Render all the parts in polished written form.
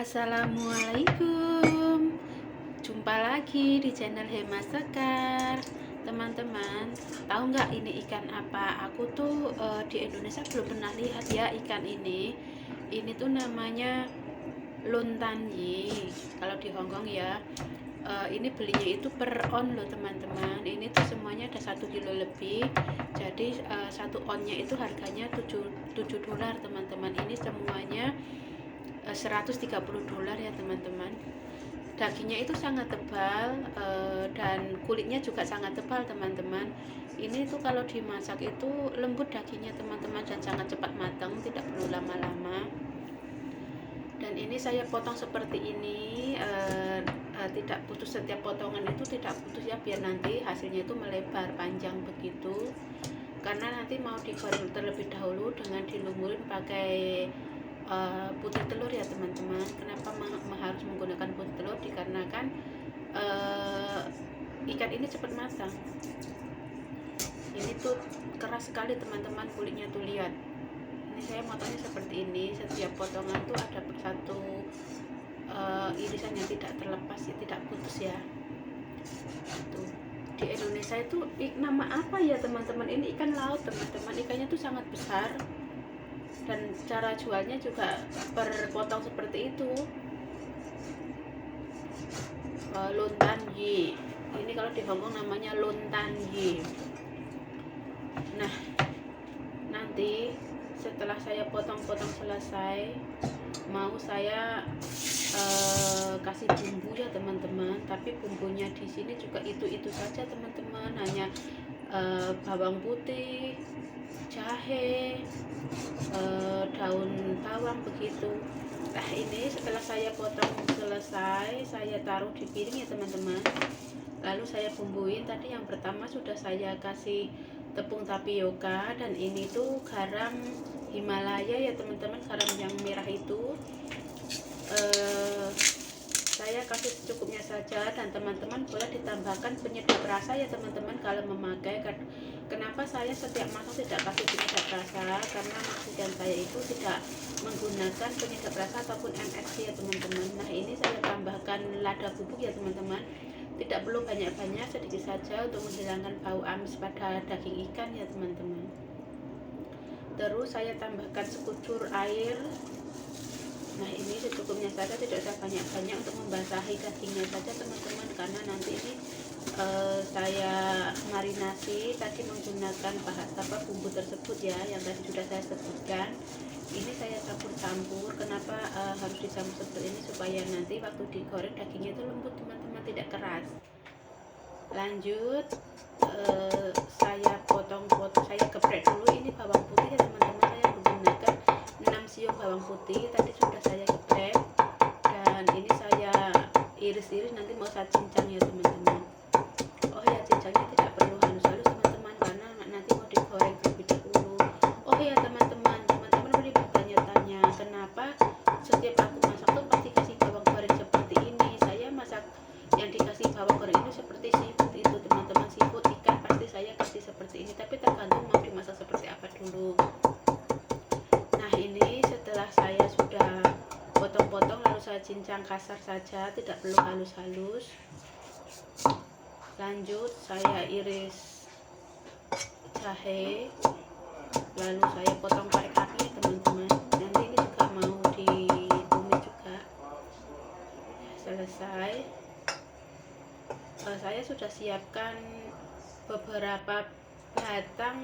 Assalamualaikum. Jumpa lagi di channel Hema Sekar. Teman-teman, tahu nggak ini ikan apa? Aku tuh di Indonesia belum pernah lihat ya ikan ini. Ini tuh namanya lontanyi. Kalau di Hongkong ya. Ini belinya itu per on loh teman-teman. Ini tuh semuanya ada 1 kilo lebih. Jadi 1 onnya itu harganya 7 dolar teman-teman. Ini semuanya $130 ya teman-teman. Dagingnya itu sangat tebal dan kulitnya juga sangat tebal teman-teman. Ini tuh kalau dimasak itu lembut dagingnya teman-teman dan sangat cepat matang, tidak perlu lama-lama. Dan ini saya potong seperti ini, tidak putus, setiap potongan itu tidak putus ya, biar nanti hasilnya itu melebar panjang begitu. Karena nanti mau digoreng terlebih dahulu dengan dilumurin pakai putih telur ya teman-teman. Kenapa harus menggunakan putih telur? Dikarenakan ikan ini cepat matang. Ini tuh keras sekali teman-teman kulitnya tuh, lihat. Ini saya motongnya seperti ini. Setiap potongan tuh ada satu irisan yang tidak terlepas, tidak putus ya. Tuh. Di Indonesia itu nama apa ya teman-teman? Ini ikan laut teman-teman. Ikannya tuh sangat besar. Dan cara jualnya juga per potong seperti itu. Lontanyi. Ini kalau di Hongkong namanya lontanyi. Nah, nanti setelah saya potong-potong selesai, mau saya kasih bumbu ya teman-teman. Tapi bumbunya di sini juga itu saja teman-teman, hanya bawang putih, jahe, daun bawang begitu. Nah, ini setelah saya potong selesai, saya taruh di piring ya teman-teman. Lalu saya bumbuin. Tadi yang pertama sudah saya kasih tepung tapioka, dan ini tuh garam Himalaya ya teman-teman, garam yang merah itu. Saya kasih secukupnya saja, dan teman-teman boleh ditambahkan penyedap rasa ya teman-teman kalau memakai. Kenapa saya setiap masak tidak kasih penyedap rasa? Karena majikan saya itu tidak menggunakan penyedap rasa ataupun MSG ya teman-teman. Nah, ini saya tambahkan lada bubuk ya teman-teman. Tidak perlu banyak-banyak, sedikit saja untuk menghilangkan bau amis pada daging ikan ya teman-teman. Terus saya tambahkan sekucur air. Nah, ini secukupnya saja, tidak usah banyak-banyak untuk membasahi dagingnya saja teman-teman. Karena nanti ini saya marinasi tadi menggunakan bumbu tersebut ya, yang tadi sudah saya sebutkan. Ini saya campur-campur. Kenapa harus dicampur seperti ini? Supaya nanti waktu digoreng dagingnya itu lembut teman-teman, tidak keras. Lanjut, saya potong-potong, saya geprek dulu ini bawang putih ya teman-teman. Saya menggunakan 6 siung bawang putih, tadi sudah saya geprek. Dan ini saya iris-iris, nanti mau saya cincang ya teman-teman. Oh ya, cincangnya tidak perlu halus-halus teman-teman, karena nanti mau digoreng terlebih dahulu. Oh ya teman-teman boleh bertanya-tanya, kenapa setiap aku masak tuh pasti kasih bawang goreng seperti ini? Saya masak yang dikasih bawang goreng itu seperti seafood itu teman-teman, seafood ikan pasti saya kasih seperti ini, tapi tergantung mau dimasak seperti apa dulu. Nah, ini setelah saya sudah potong-potong, lalu saya cincang kasar saja, tidak perlu halus-halus. Lanjut, saya iris jahe, lalu saya potong korek api teman-teman. Nanti ini juga mau ditumis juga. Selesai, saya sudah siapkan beberapa batang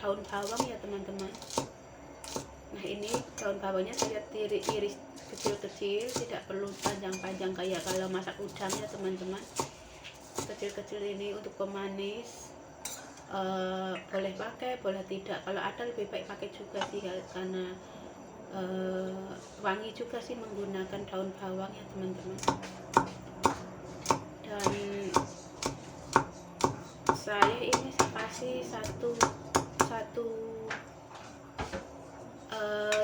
daun bawang ya teman-teman. Nah, ini daun bawangnya saya iris kecil-kecil, tidak perlu panjang-panjang kayak kalau masak udang ya teman-teman. Kecil-kecil ini untuk pemanis. Boleh pakai, boleh tidak. Kalau ada lebih baik pakai juga sih, karena wangi juga sih menggunakan daun bawang ya teman-teman. Dan saya ini kasih satu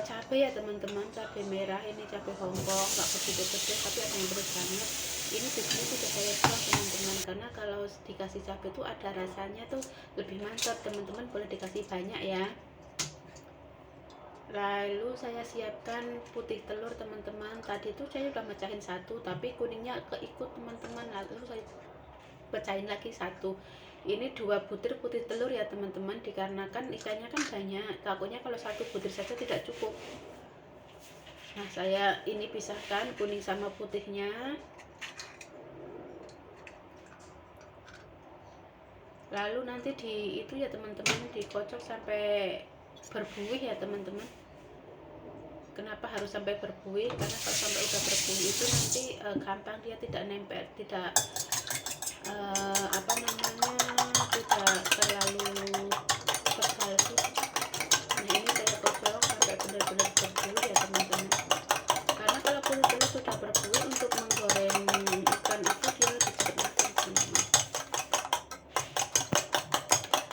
cabai ya teman-teman, cabai merah. Ini cabai Hongkong, nggak begitu pedas tapi ada yang pedas banget. Ini biasanya sudah saya buang teman-teman, karena kalau dikasih cabai itu ada rasanya tuh lebih mantap teman-teman. Boleh dikasih banyak ya. Lalu saya siapkan putih telur teman-teman. Tadi itu saya udah mecahin satu, tapi kuningnya keikut teman-teman. Lalu saya pecahin lagi satu. Ini 2 butir putih telur ya teman-teman, dikarenakan ikannya kan banyak, takutnya kalau satu butir saja tidak cukup. Nah, saya ini pisahkan kuning sama putihnya. Lalu nanti itu ya teman-teman, dikocok sampai berbuih ya teman-teman. Kenapa harus sampai berbuih? Karena kalau sampai udah berbuih itu nanti gampang dia tidak nempel, tidak apa namanya, tidak terlalu tebal sih. Nah, ini saya kocok sampai benar-benar berbuih ya teman-teman. Karena kalau putih sudah berbuih, untuk menggoreng ikan itu dia lebih cepat matang teman-teman.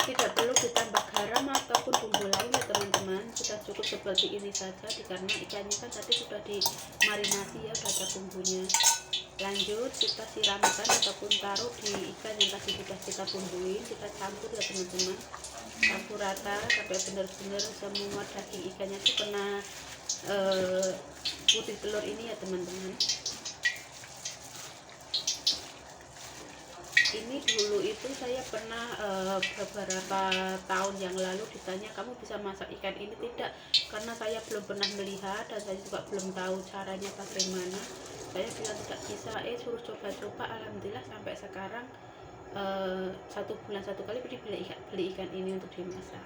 Tidak perlu ditambah garam ataupun bumbu lain ya teman-teman, sudah cukup seperti ini saja, karena ikannya kan tadi sudah dimarinasi ya, sudah ada bumbunya. Lanjut kita siramkan ataupun taruh di ikan yang tadi sudah kita bumbuin, kita campur ya teman-teman, campur rata sampai benar-benar semua daging ikannya itu kena putih telur ini ya teman-teman. Ini dulu itu saya pernah beberapa tahun yang lalu ditanya, kamu bisa masak ikan ini tidak? Karena saya belum pernah melihat dan saya juga belum tahu caranya bagaimana. Saya bilang tidak bisa, suruh coba-coba. Alhamdulillah sampai sekarang 1 bulan 1 kali beli ikan ini untuk dimasak.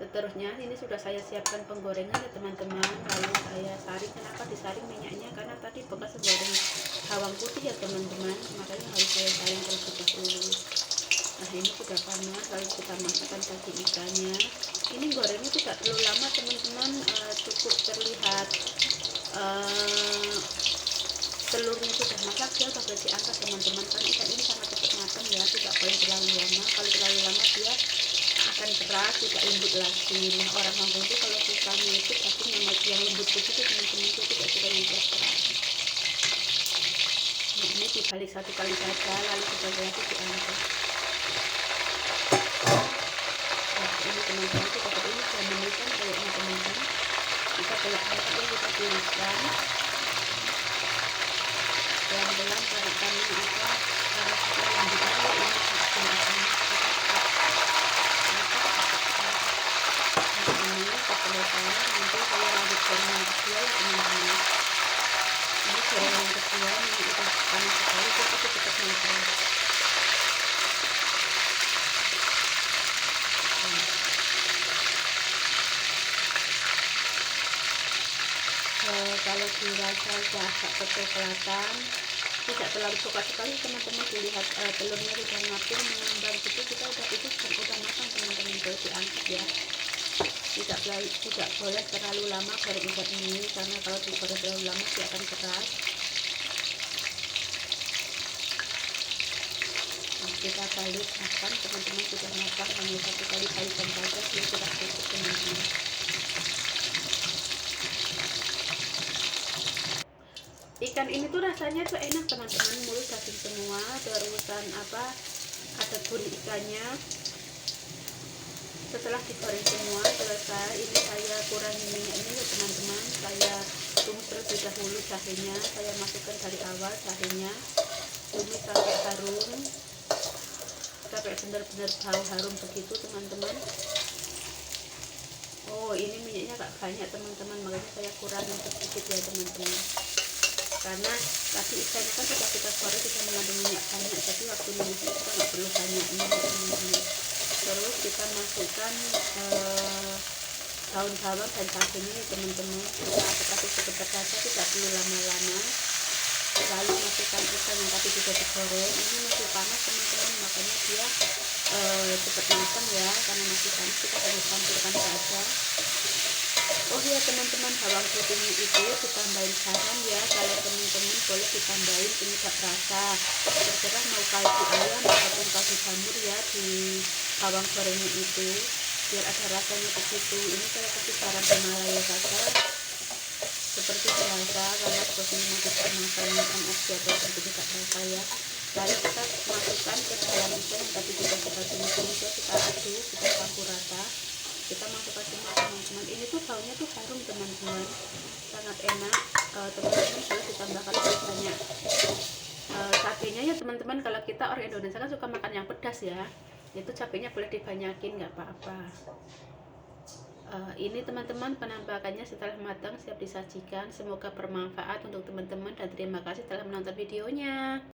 Seterusnya ini sudah saya siapkan penggorengan ya teman-teman. Lalu saya saring. Kenapa disaring minyaknya? Karena tadi bekas goreng bawang putih ya teman-teman, makanya harus saya saring terlebih dahulu. Nah, ini sudah panas, lalu kita masukkan daging ikannya. Ini gorengnya tidak perlu lama teman-teman, cukup terlihat telurnya sudah masak, dia sudah boleh diangkat teman-teman. Kan ikan ini sangat cepat matang ya, tidak boleh terlalu lama. Kalau terlalu lama dia akan keras, tidak lembut lagi. Nah, orang Hongkong itu kalau sukanya itu daging yang lembut begitu teman-teman, itu tidak suka yang keras. Nah, ini dibalik 1 kali saja, lalu kita lagi diangkat. Nah, ini teman-teman, kita ini sudah menikan kayaknya teman-teman. Kita belak angkat ya, kita tiriskan pelan-pelan, tarikannya apa, karena kita lanjutkan ya, ini selesai. Nanti saya lanjut goreng yang kedua ya teman-teman. Ini goreng yang kedua, ini udah panas sekali, jadi itu cepat matang. Kalau dirasa sudah agak kecoklatan, tidak terlalu coklat sekali teman-teman, dilihat telurnya sudah ngapung mengambang gitu, kita udah matang teman-teman, boleh diangkat ya. Tidak boleh terlalu lama goreng ikan ini, karena kalau digoreng terlalu lama dia akan keras. Nah, kita balik makan teman-teman, sudah matang, hanya 1 kali balikan saja dia sudah cukup teman-teman. Ikan ini tuh rasanya tuh enak teman-teman, mulut daging semua, terusan apa, ada gurih ikannya. Setelah digoreng semua selesai, ini saya kurangi minyaknya ya teman-teman. Saya tumis terlebih dahulu jahenya, saya masukkan dari awal jahenya, tumis sampai harum, sampai benar-benar bau harum begitu teman-teman. Oh, ini minyaknya agak banyak teman-teman, makanya saya kurangi sedikit ya teman-teman. Karena tadi ikannya kan sudah kita goreng, sudah mengandung minyak banyak, jadi waktu numisnya kita nggak perlu banyak minyak teman-teman. Terus kita masukkan daun bawang dan cabenya ya teman-teman, kita aduk-aduk sebentar saja, tidak perlu lama-lama. Lalu masukkan ikan yang tadi sudah digoreng, ini masih panas teman-teman, makanya dia cepat matang ya, karena masih panas, kita harus campurkan saja. Oh ya teman-teman, bawang putihnya itu ditambahin garam ya, kalau teman-teman boleh ditambahin penyedap rasa, terserah mau kaldu ayam ataupun kaldu jamur ya di bawang gorengnya itu, biar ada rasanya begitu. Ini saya kasih garam Himalaya saja seperti biasa, karena bosnya masih makan MSG atau penyedap rasa ya. Lalu kita masukkan ke dalam ikan yang tadi kita tumis-tumis ya, kita aduk, kita campur rata. kita masukkan semua teman-teman. Ini tuh baunya tuh harum teman-teman, sangat enak. Teman-teman boleh ditambahkan lebih banyak cabenya ya teman-teman. Kalau kita orang Indonesia kan suka makan yang pedas ya, itu cabenya boleh dibanyakin, nggak apa-apa. Ini teman-teman penampakannya setelah matang siap disajikan. Semoga bermanfaat untuk teman-teman dan terima kasih telah menonton videonya.